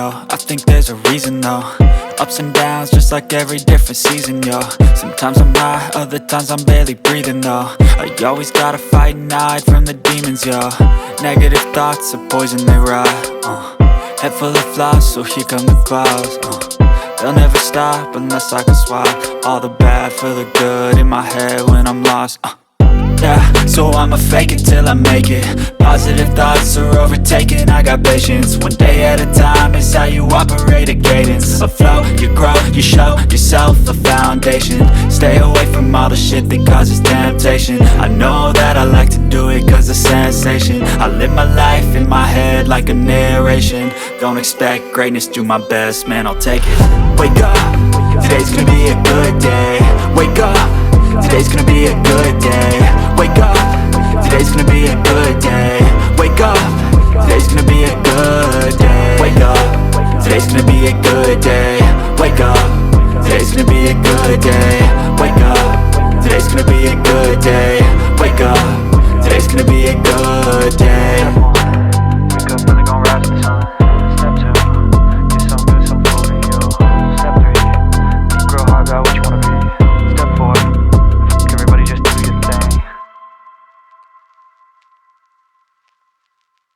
yo. I think there's a reason though. Ups and downs, just like every different season, yo. Sometimes I'm high, other times I'm barely breathing though. I always gotta fight and hide from the demons, yo. Negative thoughts are poison, they rot. Head full of flies, so here come the clouds. They'll never stop unless I can swap all the bad for the good in my head when I'm lost. Yeah, so I'ma fake it till I make it. Positive thoughts are overtaken, I got patience. One day at a time is how you operate a cadence. A flow, you grow, you show yourself a foundation. Stay away from all the shit that causes temptation. I know that I like to do it cause it's sensation. I live my life in my head like a narration. Don't expect greatness, do my best, man, I'll take it. Wake up, today's gonna be a good day. Wake up, today's gonna be a good day. Wake up, today's gonna be a good day. Wake up, today's gonna be a